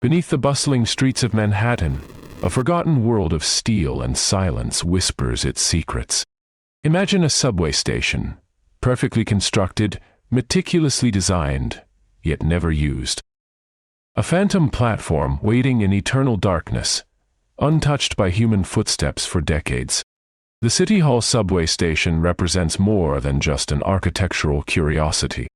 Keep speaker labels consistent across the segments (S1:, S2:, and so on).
S1: Beneath the bustling streets of Manhattan, a forgotten world of steel and silence whispers its secrets. Imagine a subway station, perfectly constructed, meticulously designed, yet never used. A phantom platform waiting in eternal darkness, untouched by human footsteps for decades. The City Hall subway station represents more than just an architectural curiosity.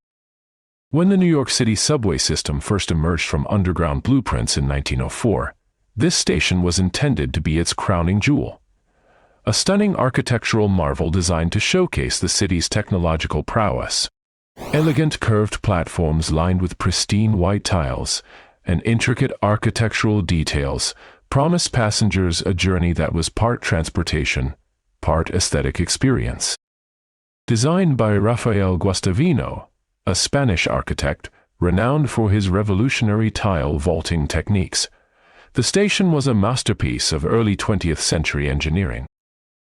S1: When the New York City subway system first emerged from underground blueprints in 1904, this station was intended to be its crowning jewel. A stunning architectural marvel designed to showcase the city's technological prowess. Elegant curved platforms lined with pristine white tiles and intricate architectural details promised passengers a journey that was part transportation, part aesthetic experience. Designed by Rafael Guastavino, a Spanish architect renowned for his revolutionary tile vaulting techniques, the station was a masterpiece of early 20th century engineering.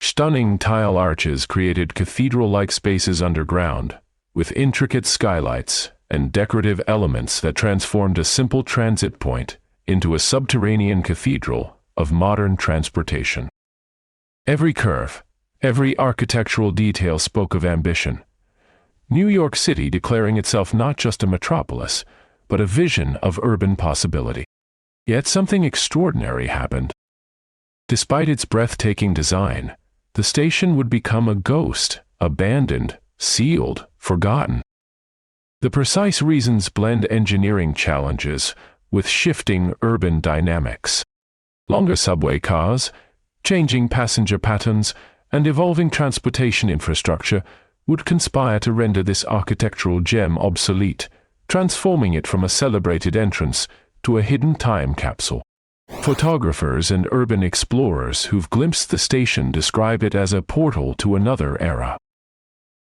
S1: Stunning tile arches created cathedral-like spaces underground, with intricate skylights and decorative elements that transformed a simple transit point into a subterranean cathedral of modern transportation. Every curve, every architectural detail spoke of ambition. New York City declaring itself not just a metropolis, but a vision of urban possibility. Yet something extraordinary happened. Despite its breathtaking design, the station would become a ghost, abandoned, sealed, forgotten. The precise reasons blend engineering challenges with shifting urban dynamics. Longer subway cars, changing passenger patterns, and evolving transportation infrastructure would conspire to render this architectural gem obsolete, transforming it from a celebrated entrance to a hidden time capsule. Photographers and urban explorers who've glimpsed the station describe it as a portal to another era.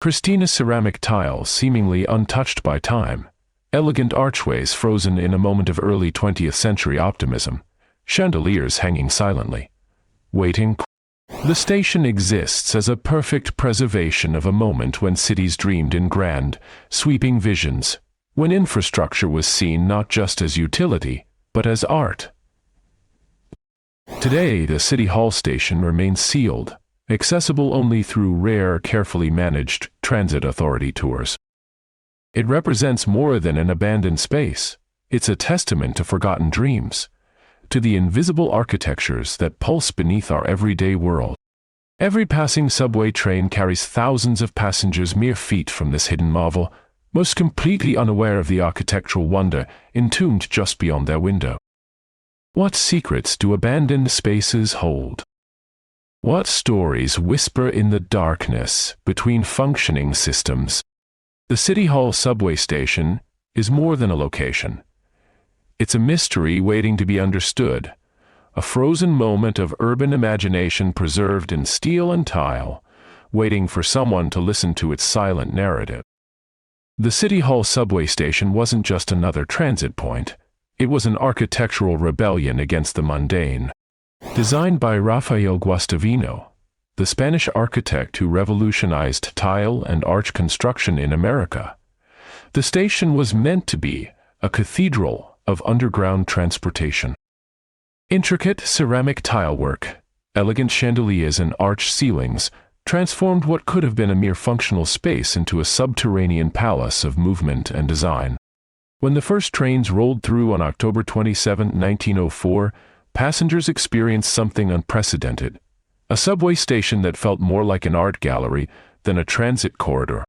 S1: Pristine ceramic tiles seemingly untouched by time, elegant archways frozen in a moment of early 20th century optimism, chandeliers hanging silently, waiting. The station exists as a perfect preservation of a moment when cities dreamed in grand, sweeping visions, when infrastructure was seen not just as utility, but as art. Today, the City Hall station remains sealed, accessible only through rare, carefully managed transit authority tours. It represents more than an abandoned space. It's a testament to forgotten dreams, to the invisible architectures that pulse beneath our everyday world. Every passing subway train carries thousands of passengers mere feet from this hidden marvel, most completely unaware of the architectural wonder entombed just beyond their window. What secrets do abandoned spaces hold? What stories whisper in the darkness between functioning systems? The City Hall subway station is more than a location. It's a mystery waiting to be understood, a frozen moment of urban imagination preserved in steel and tile, waiting for someone to listen to its silent narrative. The City Hall subway station wasn't just another transit point. It was an architectural rebellion against the mundane. Designed by Rafael Guastavino, the Spanish architect who revolutionized tile and arch construction in America, the station was meant to be a cathedral of underground transportation. Intricate ceramic tilework, elegant chandeliers and arched ceilings transformed what could have been a mere functional space into a subterranean palace of movement and design. When the first trains rolled through on October 27, 1904, passengers experienced something unprecedented, a subway station that felt more like an art gallery than a transit corridor.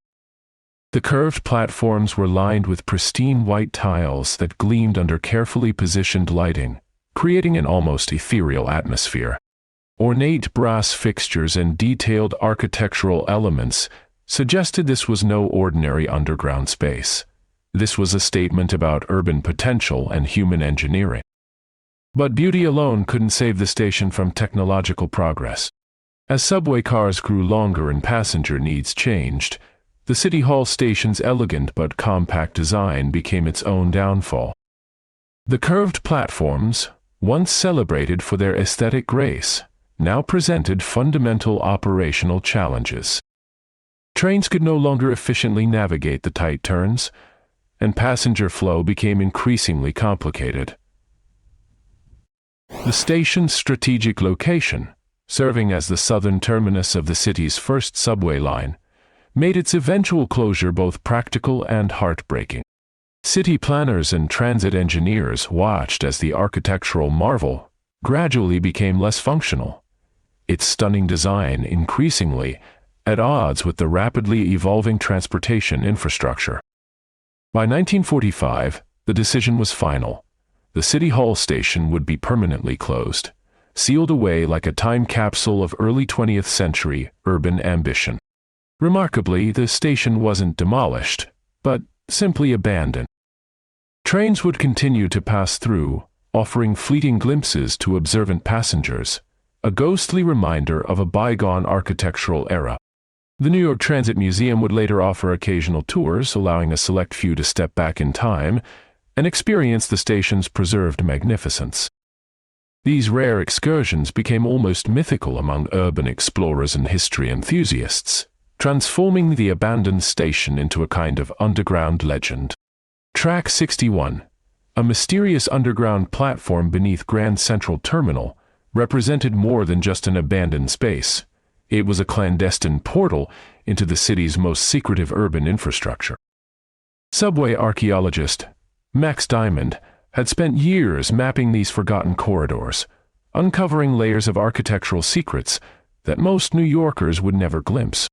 S1: The curved platforms were lined with pristine white tiles that gleamed under carefully positioned lighting, creating an almost ethereal atmosphere. Ornate brass fixtures and detailed architectural elements suggested this was no ordinary underground space. This was a statement about urban potential and human engineering. But beauty alone couldn't save the station from technological progress. As subway cars grew longer and passenger needs changed, the City Hall station's elegant but compact design became its own downfall. The curved platforms, once celebrated for their aesthetic grace, now presented fundamental operational challenges. Trains could no longer efficiently navigate the tight turns, and passenger flow became increasingly complicated. The station's strategic location, serving as the southern terminus of the city's first subway line, made its eventual closure both practical and heartbreaking. City planners and transit engineers watched as the architectural marvel gradually became less functional, its stunning design increasingly at odds with the rapidly evolving transportation infrastructure. By 1945, the decision was final. The City Hall station would be permanently closed, sealed away like a time capsule of early 20th century urban ambition. Remarkably, the station wasn't demolished, but simply abandoned. Trains would continue to pass through, offering fleeting glimpses to observant passengers, a ghostly reminder of a bygone architectural era. The New York Transit Museum would later offer occasional tours, allowing a select few to step back in time and experience the station's preserved magnificence. These rare excursions became almost mythical among urban explorers and history enthusiasts, transforming the abandoned station into a kind of underground legend. Track 61, a mysterious underground platform beneath Grand Central Terminal, represented more than just an abandoned space. It was a clandestine portal into the city's most secretive urban infrastructure. Subway archaeologist Max Diamond had spent years mapping these forgotten corridors, uncovering layers of architectural secrets that most New Yorkers would never glimpse.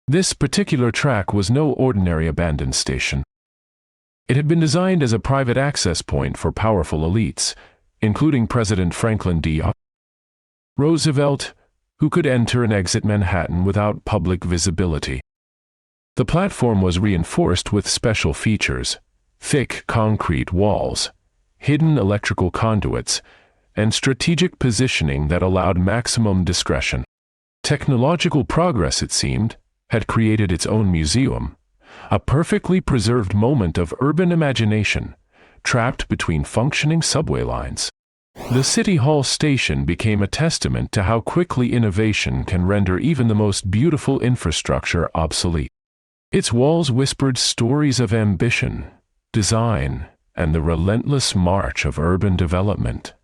S1: This particular track was no ordinary abandoned station. It had been designed as a private access point for powerful elites, including President Franklin D. Roosevelt, who could enter and exit Manhattan without public visibility. The platform was reinforced with special features: thick concrete walls, hidden electrical conduits, and strategic positioning that allowed maximum discretion. Technological progress, it seemed, had created its own museum, a perfectly preserved moment of urban imagination, trapped between functioning subway lines. The City Hall station became a testament to how quickly innovation can render even the most beautiful infrastructure obsolete. Its walls whispered stories of ambition, design, and the relentless march of urban development.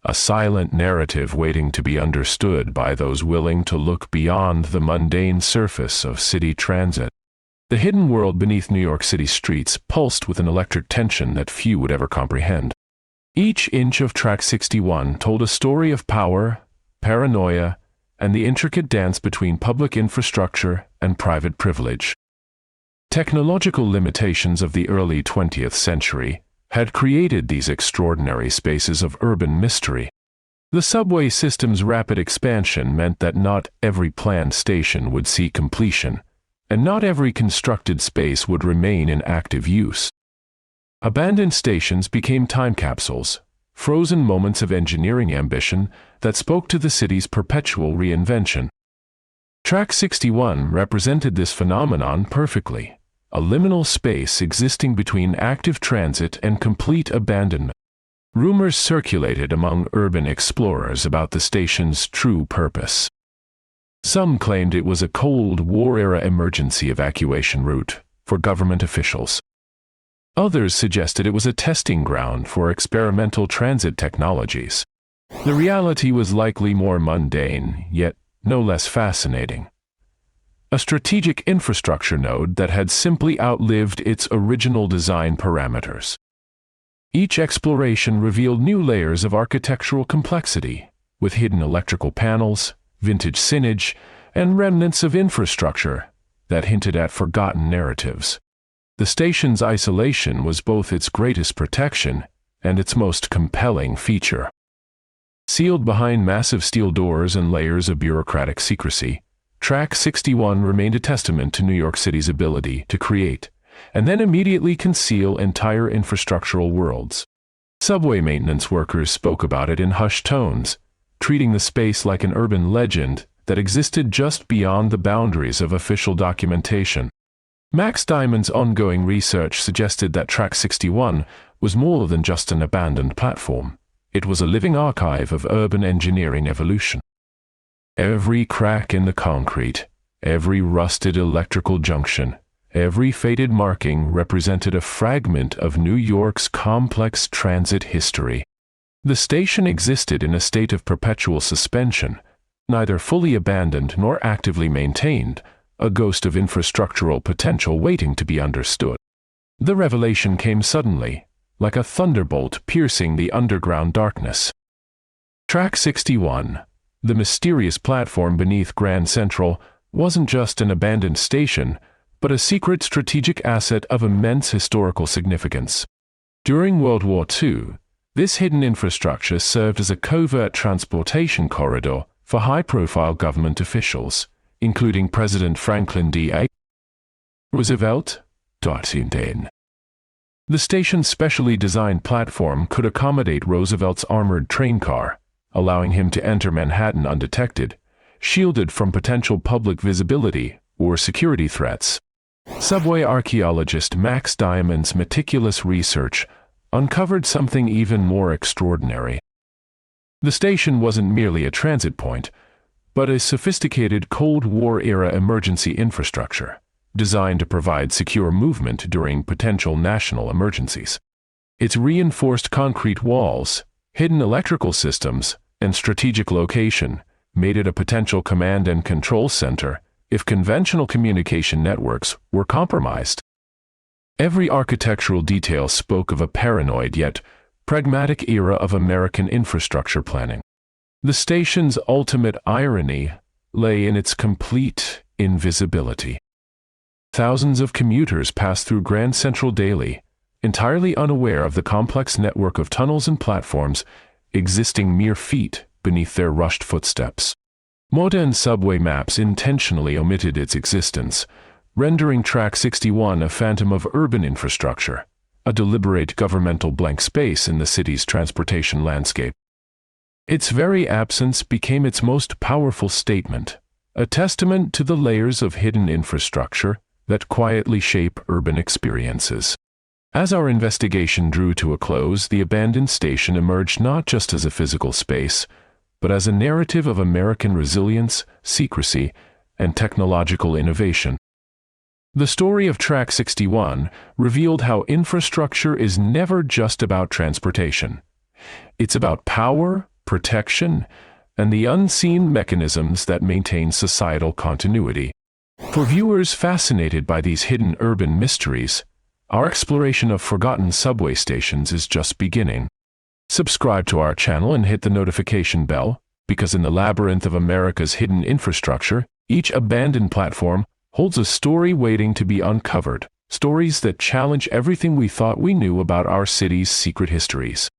S1: A silent narrative waiting to be understood by those willing to look beyond the mundane surface of city transit. The hidden world beneath New York City streets pulsed with an electric tension that few would ever comprehend. Each inch of Track 61 told a story of power, paranoia, and the intricate dance between public infrastructure and private privilege. Technological limitations of the early 20th century had created these extraordinary spaces of urban mystery. The subway system's rapid expansion meant that not every planned station would see completion, and not every constructed space would remain in active use. Abandoned stations became time capsules, frozen moments of engineering ambition that spoke to the city's perpetual reinvention. Track 61 represented this phenomenon perfectly, a liminal space existing between active transit and complete abandonment. Rumors circulated among urban explorers about the station's true purpose. Some claimed it was a Cold War-era emergency evacuation route for government officials. Others suggested it was a testing ground for experimental transit technologies. The reality was likely more mundane, yet no less fascinating. A strategic infrastructure node that had simply outlived its original design parameters. Each exploration revealed new layers of architectural complexity, with hidden electrical panels, vintage signage, and remnants of infrastructure that hinted at forgotten narratives. The station's isolation was both its greatest protection and its most compelling feature. Sealed behind massive steel doors and layers of bureaucratic secrecy, Track 61 remained a testament to New York City's ability to create and then immediately conceal entire infrastructural worlds. Subway maintenance workers spoke about it in hushed tones, treating the space like an urban legend that existed just beyond the boundaries of official documentation. Max Diamond's ongoing research suggested that Track 61 was more than just an abandoned platform. It was a living archive of urban engineering evolution. Every crack in the concrete, every rusted electrical junction, every faded marking represented a fragment of New York's complex transit history. The station existed in a state of perpetual suspension, neither fully abandoned nor actively maintained, a ghost of infrastructural potential waiting to be understood. The revelation came suddenly, like a thunderbolt piercing the underground darkness. Track 61, the mysterious platform beneath Grand Central, wasn't just an abandoned station, but a secret strategic asset of immense historical significance. During World War II, this hidden infrastructure served as a covert transportation corridor for high-profile government officials, including President Franklin D. Roosevelt. The station's specially designed platform could accommodate Roosevelt's armored train car, allowing him to enter Manhattan undetected, shielded from potential public visibility or security threats. Subway archaeologist Max Diamond's meticulous research uncovered something even more extraordinary. The station wasn't merely a transit point, but a sophisticated Cold War-era emergency infrastructure, designed to provide secure movement during potential national emergencies. Its reinforced concrete walls, hidden electrical systems, and strategic location made it a potential command and control center if conventional communication networks were compromised. Every architectural detail spoke of a paranoid yet pragmatic era of American infrastructure planning. The station's ultimate irony lay in its complete invisibility. Thousands of commuters passed through Grand Central daily, entirely unaware of the complex network of tunnels and platforms existing mere feet beneath their rushed footsteps. Modern subway maps intentionally omitted its existence, rendering Track 61 a phantom of urban infrastructure, a deliberate governmental blank space in the city's transportation landscape. Its very absence became its most powerful statement, a testament to the layers of hidden infrastructure that quietly shape urban experiences. As our investigation drew to a close, the abandoned station emerged not just as a physical space, but as a narrative of American resilience, secrecy, and technological innovation. The story of Track 61 revealed how infrastructure is never just about transportation. It's about power, protection, and the unseen mechanisms that maintain societal continuity. For viewers fascinated by these hidden urban mysteries, our exploration of forgotten subway stations is just beginning. Subscribe to our channel and hit the notification bell, because in the labyrinth of America's hidden infrastructure, each abandoned platform holds a story waiting to be uncovered, stories that challenge everything we thought we knew about our city's secret histories.